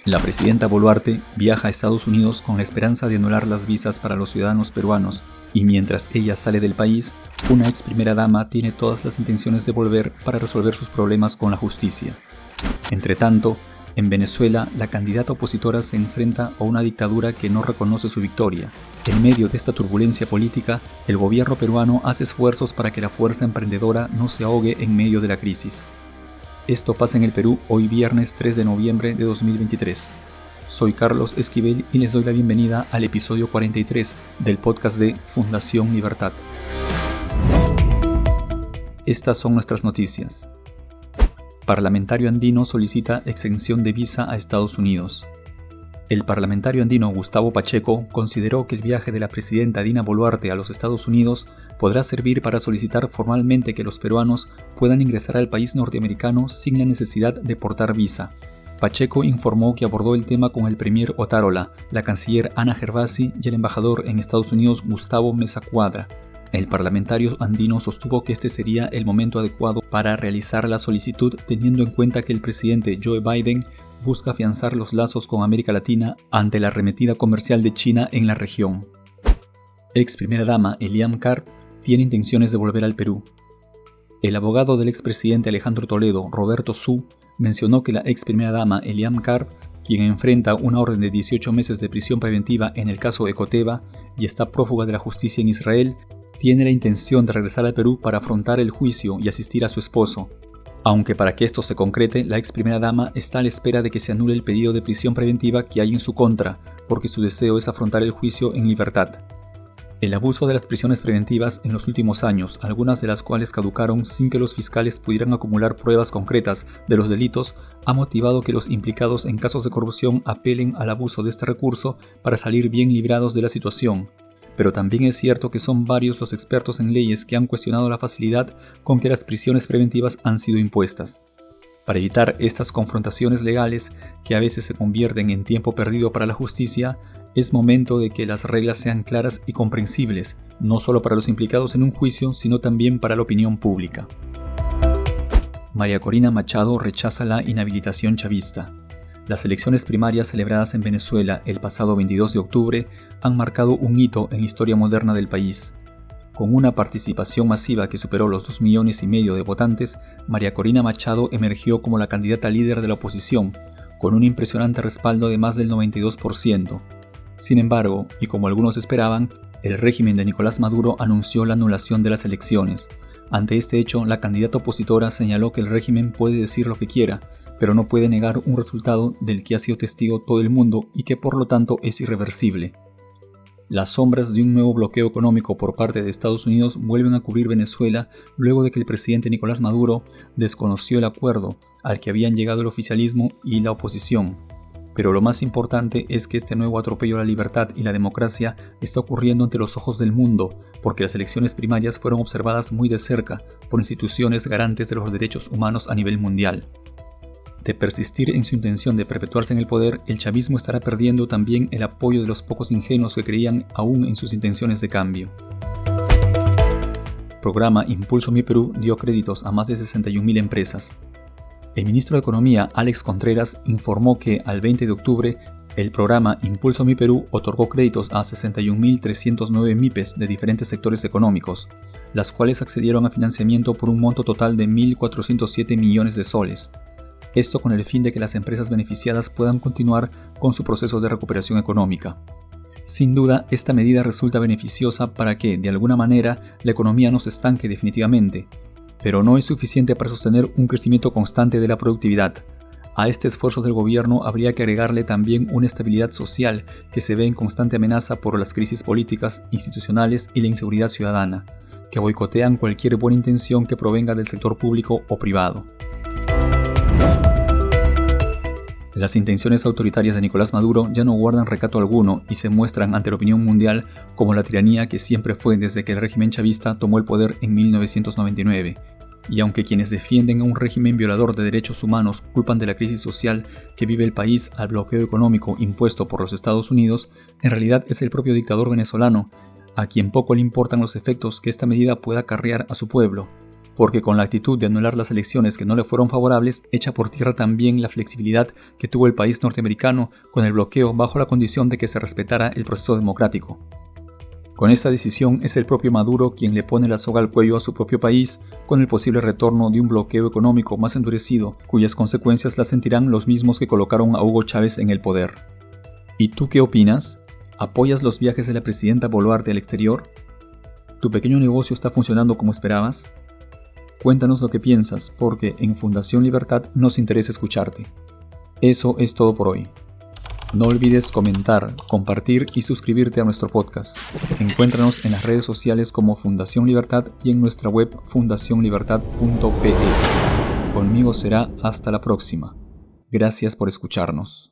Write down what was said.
La presidenta Boluarte viaja a Estados Unidos con la esperanza de anular las visas para los ciudadanos peruanos, y mientras ella sale del país, una ex primera dama tiene todas las intenciones de volver para resolver sus problemas con la justicia. Entretanto, en Venezuela, la candidata opositora se enfrenta a una dictadura que no reconoce su victoria. En medio de esta turbulencia política, el gobierno peruano hace esfuerzos para que la fuerza emprendedora no se ahogue en medio de la crisis. Esto pasa en el Perú hoy viernes 3 de noviembre de 2023. Soy Carlos Esquivel y les doy la bienvenida al episodio 43 del podcast de Fundación Libertad. Estas son nuestras noticias. Parlamentario andino solicita exención de visa a Estados Unidos. El parlamentario andino Gustavo Pacheco consideró que el viaje de la presidenta Dina Boluarte a los Estados Unidos podrá servir para solicitar formalmente que los peruanos puedan ingresar al país norteamericano sin la necesidad de portar visa. Pacheco informó que abordó el tema con el premier Otárola, la canciller Ana Gervasi y el embajador en Estados Unidos Gustavo Meza Cuadra. El parlamentario andino sostuvo que este sería el momento adecuado para realizar la solicitud, teniendo en cuenta que el presidente Joe Biden busca afianzar los lazos con América Latina ante la arremetida comercial de China en la región. Ex primera dama Eliam Carr tiene intenciones de volver al Perú. El abogado del expresidente Alejandro Toledo, Roberto Su, mencionó que la ex primera dama Eliam Carr, quien enfrenta una orden de 18 meses de prisión preventiva en el caso Ecoteva y está prófuga de la justicia en Israel, tiene la intención de regresar al Perú para afrontar el juicio y asistir a su esposo. Aunque para que esto se concrete, la ex primera dama está a la espera de que se anule el pedido de prisión preventiva que hay en su contra, porque su deseo es afrontar el juicio en libertad. El abuso de las prisiones preventivas en los últimos años, algunas de las cuales caducaron sin que los fiscales pudieran acumular pruebas concretas de los delitos, ha motivado que los implicados en casos de corrupción apelen al abuso de este recurso para salir bien librados de la situación. Pero también es cierto que son varios los expertos en leyes que han cuestionado la facilidad con que las prisiones preventivas han sido impuestas. Para evitar estas confrontaciones legales, que a veces se convierten en tiempo perdido para la justicia, es momento de que las reglas sean claras y comprensibles, no solo para los implicados en un juicio, sino también para la opinión pública. María Corina Machado rechaza la inhabilitación chavista. Las elecciones primarias celebradas en Venezuela el pasado 22 de octubre han marcado un hito en la historia moderna del país. Con una participación masiva que superó los 2,5 millones de votantes, María Corina Machado emergió como la candidata líder de la oposición, con un impresionante respaldo de más del 92%. Sin embargo, y como algunos esperaban, el régimen de Nicolás Maduro anunció la anulación de las elecciones. Ante este hecho, la candidata opositora señaló que el régimen puede decir lo que quiera, pero no puede negar un resultado del que ha sido testigo todo el mundo y que por lo tanto es irreversible. Las sombras de un nuevo bloqueo económico por parte de Estados Unidos vuelven a cubrir Venezuela luego de que el presidente Nicolás Maduro desconoció el acuerdo al que habían llegado el oficialismo y la oposición. Pero lo más importante es que este nuevo atropello a la libertad y la democracia está ocurriendo ante los ojos del mundo, porque las elecciones primarias fueron observadas muy de cerca por instituciones garantes de los derechos humanos a nivel mundial. De persistir en su intención de perpetuarse en el poder, el chavismo estará perdiendo también el apoyo de los pocos ingenuos que creían aún en sus intenciones de cambio. Programa Impulso Mi Perú dio créditos a más de 61.000 empresas. El ministro de Economía, Alex Contreras, informó que al 20 de octubre, el programa Impulso Mi Perú otorgó créditos a 61.309 MIPES de diferentes sectores económicos, las cuales accedieron a financiamiento por un monto total de 1.407 millones de soles. Esto con el fin de que las empresas beneficiadas puedan continuar con su proceso de recuperación económica. Sin duda, esta medida resulta beneficiosa para que, de alguna manera, la economía no se estanque definitivamente, pero no es suficiente para sostener un crecimiento constante de la productividad. A este esfuerzo del gobierno habría que agregarle también una estabilidad social que se ve en constante amenaza por las crisis políticas, institucionales y la inseguridad ciudadana, que boicotean cualquier buena intención que provenga del sector público o privado. Las intenciones autoritarias de Nicolás Maduro ya no guardan recato alguno y se muestran ante la opinión mundial como la tiranía que siempre fue desde que el régimen chavista tomó el poder en 1999. Y aunque quienes defienden a un régimen violador de derechos humanos culpan de la crisis social que vive el país al bloqueo económico impuesto por los Estados Unidos, en realidad es el propio dictador venezolano, a quien poco le importan los efectos que esta medida pueda acarrear a su pueblo. porque con la actitud de anular las elecciones que no le fueron favorables, echa por tierra también la flexibilidad que tuvo el país norteamericano con el bloqueo bajo la condición de que se respetara el proceso democrático. Con esta decisión es el propio Maduro quien le pone la soga al cuello a su propio país con el posible retorno de un bloqueo económico más endurecido, cuyas consecuencias las sentirán los mismos que colocaron a Hugo Chávez en el poder. ¿Y tú qué opinas? ¿Apoyas los viajes de la presidenta Boluarte al exterior? ¿Tu pequeño negocio está funcionando como esperabas? Cuéntanos lo que piensas, porque en Fundación Libertad nos interesa escucharte. Eso es todo por hoy. No olvides comentar, compartir y suscribirte a nuestro podcast. Encuéntranos en las redes sociales como Fundación Libertad y en nuestra web fundacionlibertad.pe. Conmigo será hasta la próxima. Gracias por escucharnos.